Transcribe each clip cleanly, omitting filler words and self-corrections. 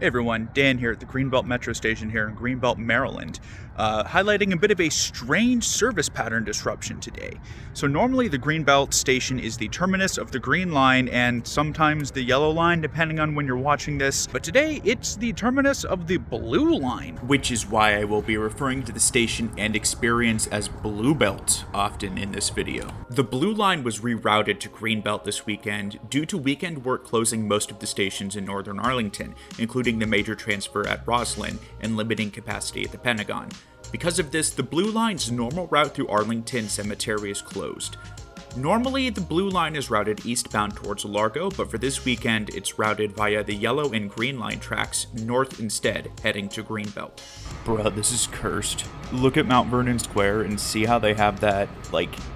Hey everyone, Dan here at the Greenbelt Metro Station here in Greenbelt, Maryland, highlighting a bit of a strange service pattern disruption today. So normally the Greenbelt station is the terminus of the Green Line and sometimes the Yellow Line, depending on when you're watching this. But today it's the terminus of the Blue Line, which is why I will be referring to the station and experience as Bluebelt often in this video. The Blue Line was rerouted to Greenbelt this weekend due to weekend work closing most of the stations in northern Arlington, including the major transfer at Roslyn and limiting capacity at the Pentagon. Because of this, the Blue Line's normal route through Arlington Cemetery is closed. Normally, the Blue Line is routed eastbound towards Largo, but for this weekend, it's routed via the Yellow and Green Line tracks north instead, heading to Greenbelt. Bruh, this is cursed. Look at Mount Vernon Square and see how they have that,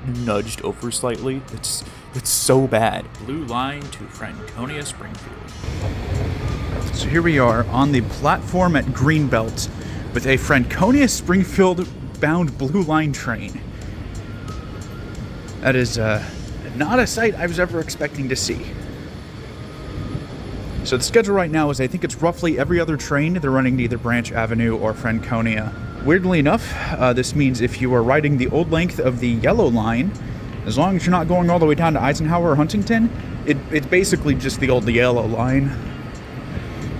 nudged over slightly. It's so bad. Blue Line to Franconia, Springfield. So here we are on the platform at Greenbelt with a Franconia Springfield bound Blue Line train. That is not a sight I was ever expecting to see. So the schedule right now is I think it's roughly every other train they're running to either Branch Avenue or Franconia. Weirdly enough, this means if you are riding the old length of the Yellow Line, as long as you're not going all the way down to Eisenhower or Huntington, it's basically just the old Yellow Line.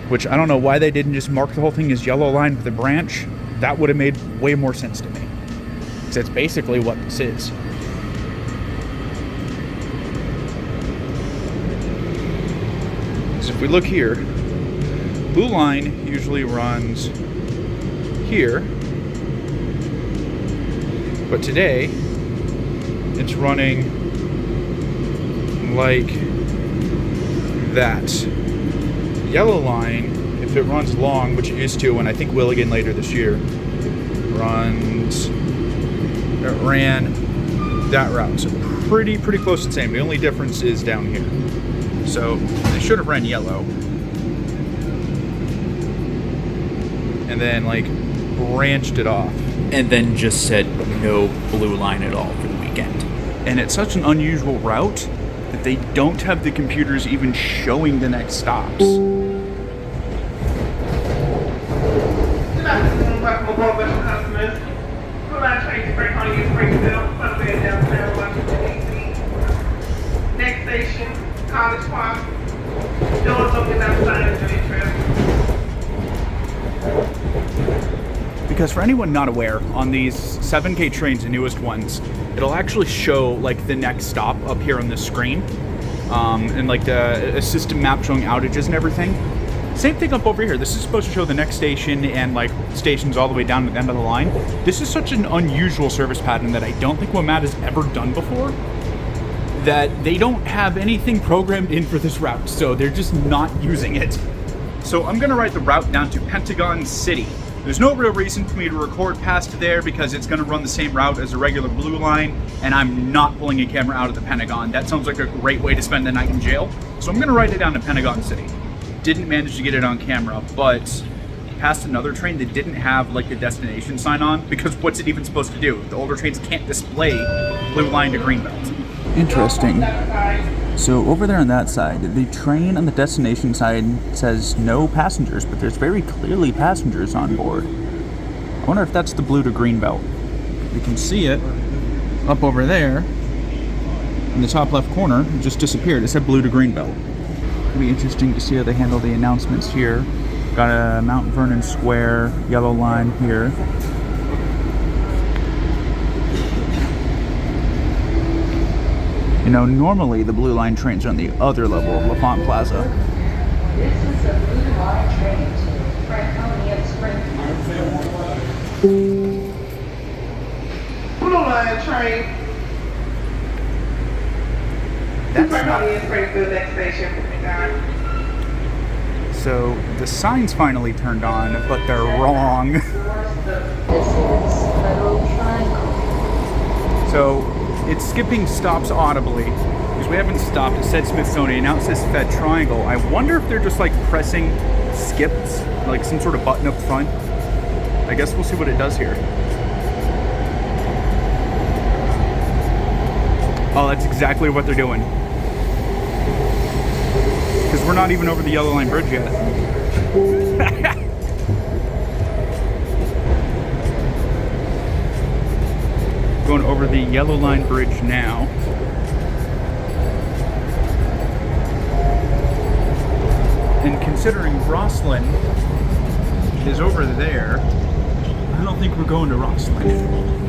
Which I don't know why they didn't just mark the whole thing as Yellow Line with a branch. That would have made way more sense to me. Because that's basically what this is. So if we look here, Blue Line usually runs here. But today, it's running like that. Yellow Line, if it runs long, which it used to, and I think will again later this year, ran that route. So pretty close to the same. The only difference is down here. So they should have ran yellow. And then branched it off. And then just said no Blue Line at all for the weekend. And it's such an unusual route that they don't have the computers even showing the next stops. Welcome aboard, special customers. Blue Line train to Franconia, Springfield, Sunday downtown Washington, D.C. Next station, College Park. Doors open outside of the trail. Because for anyone not aware, on these 7K trains, the newest ones, it'll actually show the next stop up here on the screen, and a system map showing outages and everything. Same thing up over here. This is supposed to show the next station and stations all the way down to the end of the line. This is such an unusual service pattern that I don't think WMAT has ever done before, that they don't have anything programmed in for this route, so they're just not using it. So I'm gonna write the route down to Pentagon City. There's no real reason for me to record past there because it's gonna run the same route as a regular Blue Line, and I'm not pulling a camera out of the Pentagon. That sounds like a great way to spend the night in jail. So I'm gonna write it down to Pentagon City. Didn't manage to get it on camera, but passed another train that didn't have the destination sign on, because what's it even supposed to do? The older trains can't display Blue Line to Greenbelt. Interesting. So over there on that side, the train on the destination side says no passengers, but there's very clearly passengers on board. I wonder if that's the Blue to Greenbelt. You can see it up over there in the top left corner. It just disappeared. It said Blue to Greenbelt. It'll be interesting to see how they handle the announcements here. Got a Mount Vernon Square Yellow Line here. You know, normally the Blue Line trains are on the other level of LaFont Plaza. This is the Blue Line train to Franconia, Springfield. Blue Line train. Franconia, Springfield, next station. So the signs finally turned on, but they're wrong. This is Federal Triangle. So it's skipping stops audibly because we haven't stopped. It said Smithsonian, now it says Fed Triangle. I wonder if they're just pressing skips, some sort of button up front. I guess we'll see what it does here. Oh, that's exactly what they're doing. Because we're not even over the Yellow Line Bridge yet. Going over the Yellow Line Bridge now. And considering Rosslyn is over there, I don't think we're going to Rosslyn.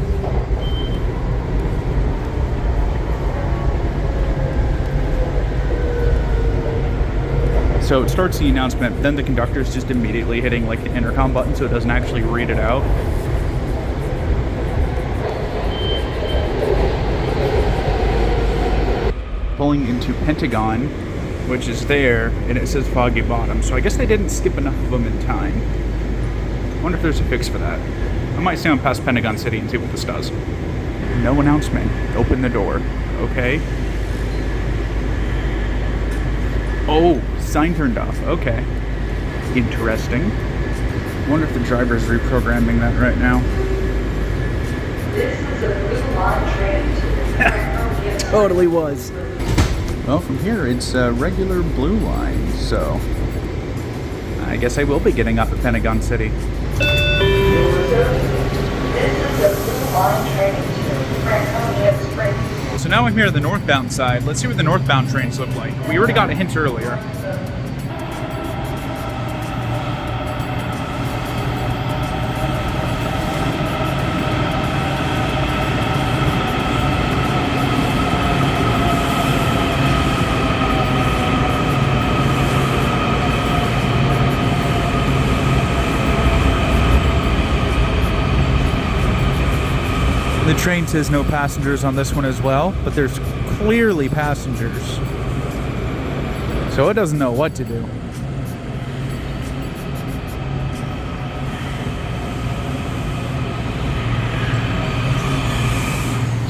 So it starts the announcement, then the conductor's just immediately hitting like the intercom button so it doesn't actually read it out. Pulling into Pentagon, which is there, and it says Foggy Bottom. So I guess they didn't skip enough of them in time. I wonder if there's a fix for that. I might stay on past Pentagon City and see what this does. No announcement. Open the door. Okay. Oh, sign turned off. Okay. Interesting. I wonder if the driver's reprogramming that right now. This is a Blue Line train to Totally was. Well, from here, it's a regular blue line, so I guess I will be getting up at Pentagon City. So now I'm here at the northbound side. Let's see what the northbound trains look like. We already got a hint earlier. The train says no passengers on this one as well, but there's clearly passengers. So it doesn't know what to do.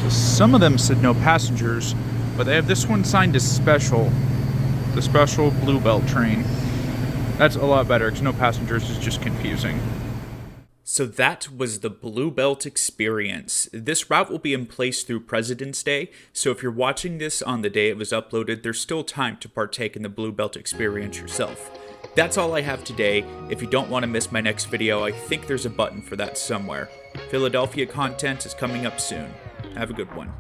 So some of them said no passengers, but they have this one signed as special. The special Bluebelt train. That's a lot better because no passengers is just confusing. So that was the Bluebelt experience. This route will be in place through President's Day, so if you're watching this on the day it was uploaded, there's still time to partake in the Bluebelt experience yourself. That's all I have today. If you don't want to miss my next video, I think there's a button for that somewhere. Philadelphia content is coming up soon. Have a good one.